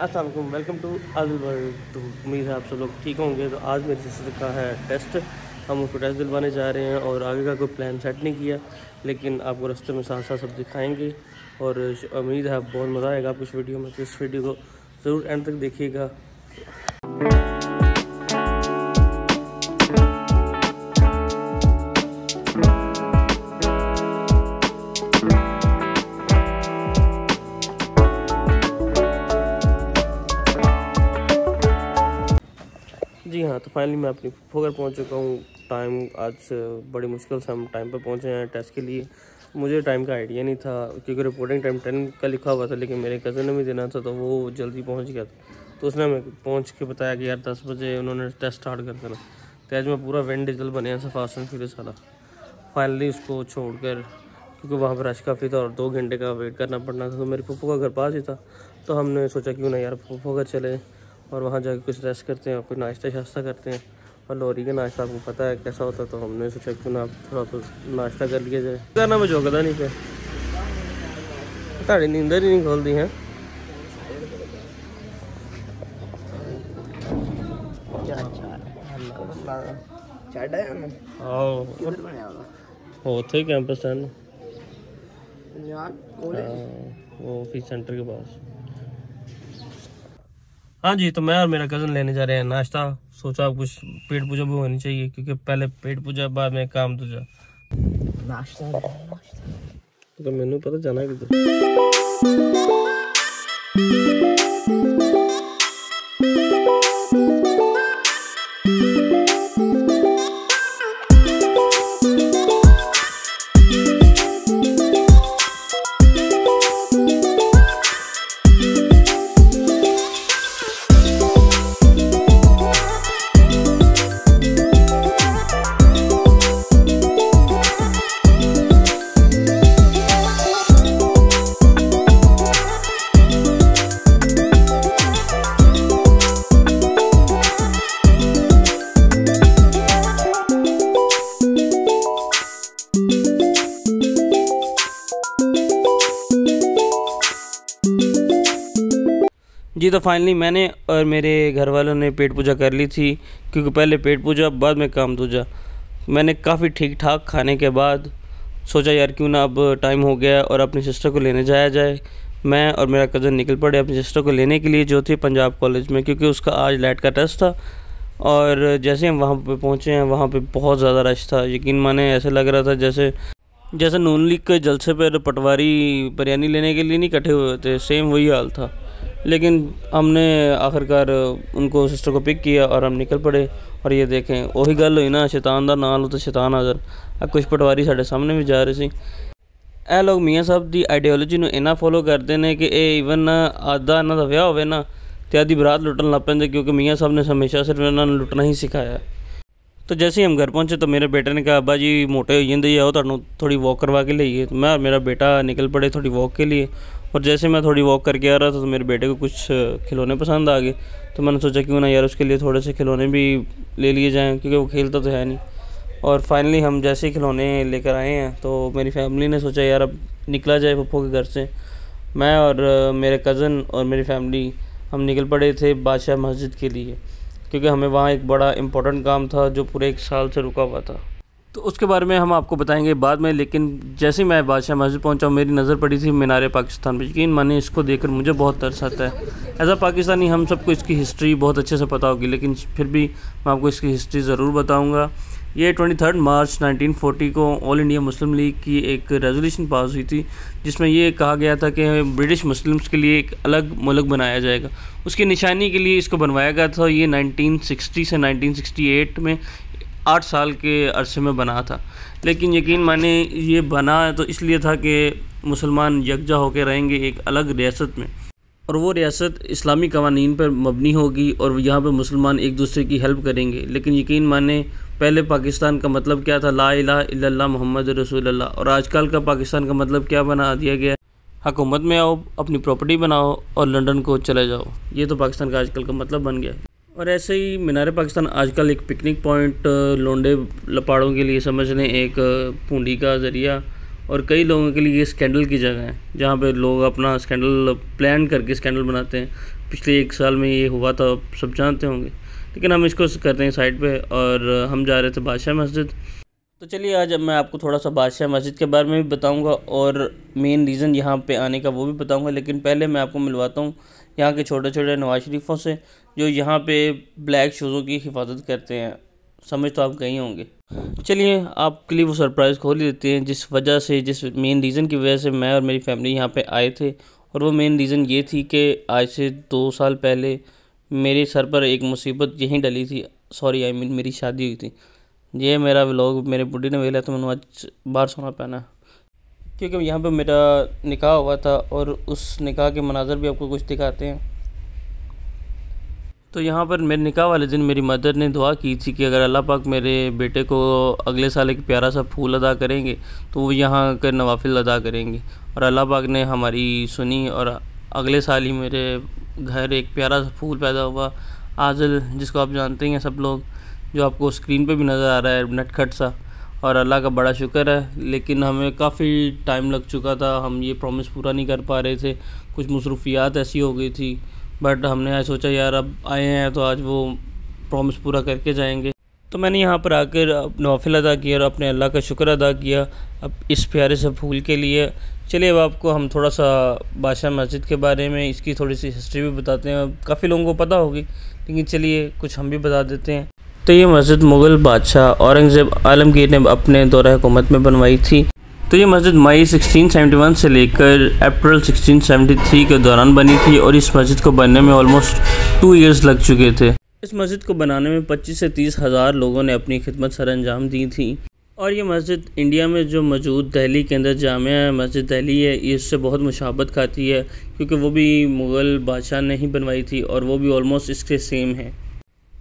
अस्सलाम वालेकुम, welcome to Adil world. तो उम्मीद है आप सब लोग ठीक होंगे। तो आज मेरी सिस्टर का है टेस्ट, हम उसको टेस्ट दिलवाने जा रहे हैं और आगे का कोई प्लान सेट नहीं किया, लेकिन आपको रास्ते में साथ साथ सब दिखाएंगे और उम्मीद है बहुत मज़ा आएगा आपको इस वीडियो में। तो इस वीडियो को ज़रूर एंड तक देखिएगा। जी हाँ, तो फाइनली मैं अपनी फुफो घर पहुँच चुका हूँ। टाइम आज बड़ी मुश्किल से हम टाइम पर पहुँचे हैं टेस्ट के लिए। मुझे टाइम का आइडिया नहीं था क्योंकि रिपोर्टिंग टाइम 10 का लिखा हुआ था, लेकिन मेरे कज़न ने भी देना था तो वो जल्दी पहुँच गया था। तो उसने हमें पहुँच के बताया कि यार 10 बजे उन्होंने टेस्ट स्टार्ट कर देना। तो आज मैं पूरा वेन डिजिटल बने हैं फास्ट एंड फ्यूरियस वाला। फाइनली उसको छोड़कर, क्योंकि वहाँ पर रश काफ़ी था और 2 घंटे का वेट करना पड़ना था, तो मेरे फुफो का घर पास ही था। तो हमने सोचा क्यों ना यार फुफो घर चले और वहाँ जाकर कुछ रेस्ट करते हैं, कुछ नाश्ता शास्ता करते हैं। और लोहरी का नाश्ता आपको पता है कैसा होता है, तो हमने सोचा क्यों ना थोड़ा तो नाश्ता कर लिया जाए। करना मैं जोगदा नहीं पे साड़ी नींदर ही नहीं खोलती हैं। थे कैंपस है वो ऑफिस सेंटर के पास। हाँ जी, तो मैं और मेरा कज़न लेने जा रहे हैं नाश्ता। सोचा कुछ पेट पूजा भी होनी चाहिए, क्योंकि पहले पेट पूजा बाद में काम दूजा नाश्ता। तो मैंने पता जाना किधर। जी, तो फाइनली मैंने और मेरे घर वालों ने पेट पूजा कर ली थी, क्योंकि पहले पेट पूजा बाद में काम दूजा। मैंने काफ़ी ठीक ठाक खाने के बाद सोचा यार क्यों ना अब टाइम हो गया और अपनी सिस्टर को लेने जाया जाए। मैं और मेरा कज़न निकल पड़े अपनी सिस्टर को लेने के लिए, जो थी पंजाब कॉलेज में, क्योंकि उसका आज लैट का टेस्ट था। और जैसे हम वहाँ पे पहुँचे हैं, वहाँ पे बहुत ज़्यादा रश था। यकीन माने ऐसे लग रहा था जैसे नून लीग के जलसे पर पटवारी बिरयानी लेने के लिए नहीं इकट्ठे हुए थे, सेम वही हाल था। लेकिन हमने आखिरकार उनको सिस्टर को पिक किया और हम निकल पड़े। और ये देखें, वही गल हुई ना, शैतान दा नाल तो शैतान हाज़र। अब कुछ पटवारी साढ़े सामने भी जा रहे सी। ए लोग मियाँ साहब की आइडियोलॉजी में इन्ना फॉलो करते हैं कि ये ईवन आधा इन्हों का विआह होवे ना तो आधी बरात लुटन लग पेंदे, क्योंकि मियाँ साहब ने हमेशा सिर्फ इन्होंने लुटना ही सिखाया। तो जैसे ही हम घर पहुँचे तो मेरे बेटे ने कहा, अब्बा जी मोटे हो जाते आओ तुहानू थोड़ी वॉक करवा के लाइए। तो मैं और मेरा बेटा निकल पड़े थोड़ी वॉक के लिए। और जैसे मैं थोड़ी वॉक करके आ रहा था तो मेरे बेटे को कुछ खिलौने पसंद आ गए। तो मैंने सोचा क्यों ना यार उसके लिए थोड़े से खिलौने भी ले लिए जाएँ, क्योंकि वो खेलता तो है नहीं। और फाइनली हम जैसे ही खिलौने लेकर आए हैं तो मेरी फैमिली ने सोचा यार अब निकला जाए पप्पो के घर से। मैं और मेरे कज़न और मेरी फैमिली हम निकल पड़े थे बादशाह मस्जिद के लिए, क्योंकि हमें वहाँ एक बड़ा इम्पोर्टेंट काम था जो पूरे 1 साल से रुका हुआ था। तो उसके बारे में हम आपको बताएंगे बाद में। लेकिन जैसे ही मैं बादशाह मस्जिद पहुंचा, मेरी नज़र पड़ी थी मीनार पाकिस्तान पर। यकीन माने इसको देखकर मुझे बहुत तरस आता है। एज अ पाकिस्तानी हम सबको इसकी हिस्ट्री बहुत अच्छे से पता होगी, लेकिन फिर भी मैं आपको इसकी हिस्ट्री ज़रूर बताऊँगा। ये 23 मार्च 1940 को ऑल इंडिया मुस्लिम लीग की एक रेजोल्यूशन पास हुई थी, जिसमें ये कहा गया था कि ब्रिटिश मुस्लिम्स के लिए एक अलग मुल्क बनाया जाएगा। उसकी निशानी के लिए इसको बनवाया गया था। ये 1960 से 1968 में 8 साल के अरसे में बना था। लेकिन यकीन माने ये बना तो इसलिए था कि मुसलमान यकजा होकर रहेंगे एक अलग रियासत में, और वो रियासत इस्लामी कवानीन पर मबनी होगी और यहाँ पे मुसलमान एक दूसरे की हेल्प करेंगे। लेकिन यकीन माने पहले पाकिस्तान का मतलब क्या था, ला इलाहा इल्लल्लाह मोहम्मद रसूलुल्लाह। और आजकल का पाकिस्तान का मतलब क्या बना दिया गया, हुकूमत में आओ, अपनी प्रॉपर्टी बनाओ और लंदन को चले जाओ। ये तो पाकिस्तान का आजकल का मतलब बन गया है। और ऐसे ही मीनार पाकिस्तान आजकल एक पिकनिक पॉइंट, लोंडे लपाड़ों के लिए समझ लें एक पूंडी का ज़रिया, और कई लोगों के लिए ये स्कैंडल की जगह है, जहाँ पे लोग अपना स्कैंडल प्लान करके स्कैंडल बनाते हैं। पिछले 1 साल में ये हुआ था, आप सब जानते होंगे। लेकिन हम इसको करते हैं साइड पे, और हम जा रहे थे बादशाह मस्जिद। तो चलिए आज अब मैं आपको थोड़ा सा बादशाह मस्जिद के बारे में भी बताऊंगा और मेन रीज़न यहाँ पे आने का वो भी बताऊंगा। लेकिन पहले मैं आपको मिलवाता हूँ यहाँ के छोटे छोटे नवाज शरीफों से, जो यहाँ पे ब्लैक शूज़ों की हिफाजत करते हैं। समझ तो आप गए होंगे। चलिए आपके लिए वो सरप्राइज़ खोल ही देते हैं, जिस वजह से, जिस मेन रीज़न की वजह से मैं और मेरी फैमिली यहाँ पे आए थे। और वो मेन रीज़न ये थी कि आज से 2 साल पहले मेरे सर पर एक मुसीबत यहीं डली थी। सॉरी, आई मीन मेरी शादी हुई थी। ये मेरा व्लॉग मेरे बुढ़ी ने वेला तो मैंने आज बाहर सोना पहना, क्योंकि यहाँ पे मेरा निकाह हुआ था और उस निकाह के मनाज़र भी आपको कुछ दिखाते हैं। तो यहाँ पर मेरे निकाह वाले दिन मेरी मदर ने दुआ की थी कि अगर अल्लाह पाक मेरे बेटे को अगले साल एक प्यारा सा फूल अदा करेंगे तो वो यहाँ कर नवाफिल अदा करेंगे। और अल्लाह पाक ने हमारी सुनी और अगले साल ही मेरे घर एक प्यारा सा फूल पैदा हुआ, आज़ल, जिसको आप जानते हैं सब लोग, जो आपको स्क्रीन पे भी नज़र आ रहा है, नटखट सा। और अल्लाह का बड़ा शुक्र है, लेकिन हमें काफ़ी टाइम लग चुका था, हम ये प्रॉमिस पूरा नहीं कर पा रहे थे, कुछ मसरूफियात ऐसी हो गई थी। बट हमने आज सोचा यार अब आए हैं तो आज वो प्रॉमिस पूरा करके जाएंगे। तो मैंने यहाँ पर आकर नवाफिल अदा किया और अपने अल्लाह का शुक्र अदा किया अब इस प्यारे से फूल के लिए। चलिए अब आपको हम थोड़ा सा बादशाह मस्जिद के बारे में, इसकी थोड़ी सी हिस्ट्री भी बताते हैं। काफ़ी लोगों को पता होगी, लेकिन चलिए कुछ हम भी बता देते हैं। तो ये मस्जिद मुग़ल बादशाह औरंगज़ेब आलमगीर ने अपने दौरे हुकूमत में बनवाई थी। तो ये मस्जिद मई 1671 से लेकर अप्रैल 1673 के दौरान बनी थी और इस मस्जिद को बनने में ऑलमोस्ट 2 इयर्स लग चुके थे। इस मस्जिद को बनाने में 25 से 30 हज़ार लोगों ने अपनी खिदमत सर अंजाम दी थी। और ये मस्जिद इंडिया में जो मौजूद दिल्ली के अंदर जामिया मस्जिद दिल्ली है, इससे बहुत मुशाबत खाती है, क्योंकि वो भी मुग़ल बादशाह ने ही बनवाई थी और वो भी ऑलमोस्ट इसके सेम है।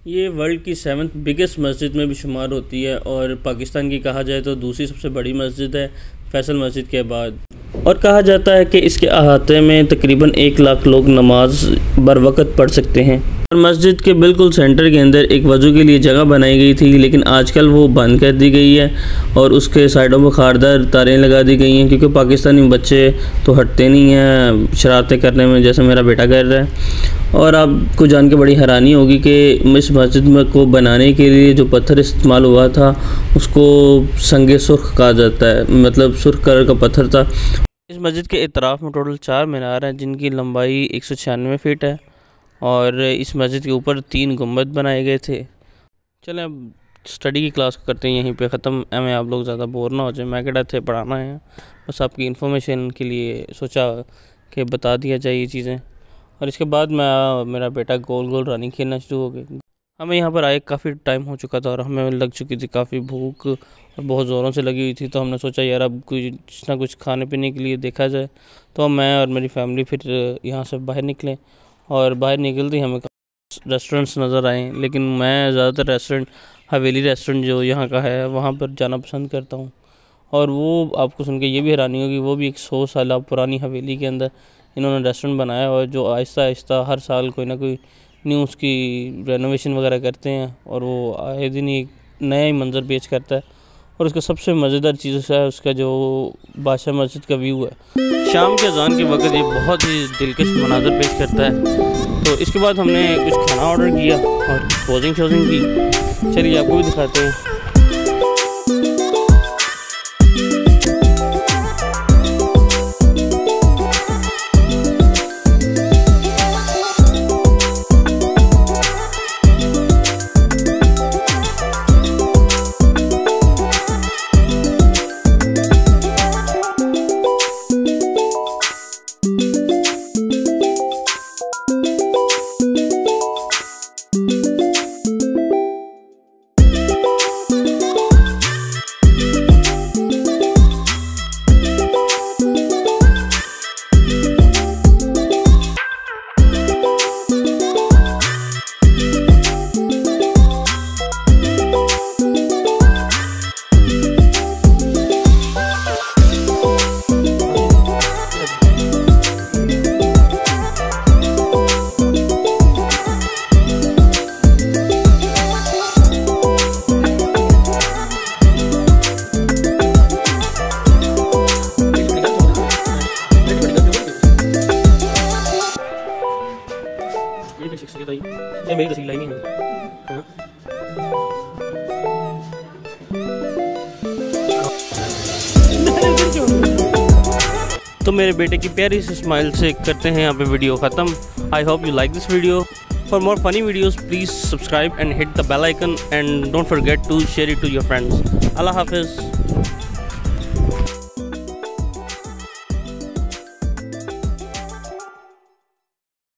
ये वर्ल्ड की 7th बिगेस्ट मस्जिद में भी शुमार होती है और पाकिस्तान की कहा जाए तो दूसरी सबसे बड़ी मस्जिद है फैसल मस्जिद के बाद। और कहा जाता है कि इसके अहाते में तकरीबन 1 लाख लोग नमाज बर वक़्त पढ़ सकते हैं। और मस्जिद के बिल्कुल सेंटर के अंदर एक वज़ू के लिए जगह बनाई गई थी, लेकिन आजकल वो बंद कर दी गई है और उसके साइडों पर खारदार तारें लगा दी गई हैं, क्योंकि पाकिस्तानी बच्चे तो हटते नहीं हैं शरारतें करने में, जैसे मेरा बेटा कर रहा है। और आपको जान के बड़ी हैरानी होगी कि इस मस्जिद में को बनाने के लिए जो पत्थर इस्तेमाल हुआ था उसको संगे सुर्ख कहा जाता है, मतलब सुर्ख कलर का पत्थर था। इस मस्जिद के इतराफ़ में टोटल 4 मीनार हैं, जिनकी लंबाई 196 फीट है और इस मस्जिद के ऊपर 3 गुंबद बनाए गए थे। चलें अब स्टडी की क्लास करते हैं यहीं पे ख़त्म, हमें आप लोग ज़्यादा बोर ना हो जाए। मैं कहता थे पढ़ाना है, बस आपकी इन्फॉर्मेशन के लिए सोचा कि बता दिया जाए ये चीज़ें। और इसके बाद मेरा बेटा गोल गोल रानी खेलना शुरू हो गया। हमें यहाँ पर आए काफ़ी टाइम हो चुका था और हमें लग चुकी थी काफ़ी भूख और बहुत ज़ोरों से लगी हुई थी। तो हमने सोचा यार अब कुछ ना कुछ खाने पीने के लिए देखा जाए। तो मैं और मेरी फैमिली फिर यहाँ से बाहर निकले और बाहर निकलते ही हमें रेस्टोरेंट्स नज़र आए, लेकिन मैं ज़्यादातर रेस्टोरेंट हवेली रेस्टोरेंट जो यहाँ का है वहाँ पर जाना पसंद करता हूँ। और वो आपको सुन के ये भी हैरानी होगी, वो भी एक 100 साल पुरानी हवेली के अंदर इन्होंने रेस्टोरेंट बनाया और जो आहिस्ता आहिस्ता हर साल कोई ना कोई न्यू उसकी रेनोवेशन वगैरह करते हैं और वो आए दिन ही नया ही मंजर पेश करता है। और उसका सबसे मज़ेदार चीज़ है उसका जो बादशाह मस्जिद का व्यू है शाम के अज़ान के वक्त, ये बहुत ही दिलकश मनाजर पेश करता है। तो इसके बाद हमने कुछ खाना ऑर्डर किया और पोजिंग शोजिंग की। चलिए आपको भी दिखाते हैं। ये भी शख्सियत आई, ये मेरी तस्वीर लाई है। तो मेरे बेटे की प्यारी सी स्माइल से करते हैं यहाँ पे वीडियो ख़त्म। I hope you like this video. For more funny videos please subscribe and hit the bell icon and don't forget to share it to your friends. अल्लाह हाफिज़।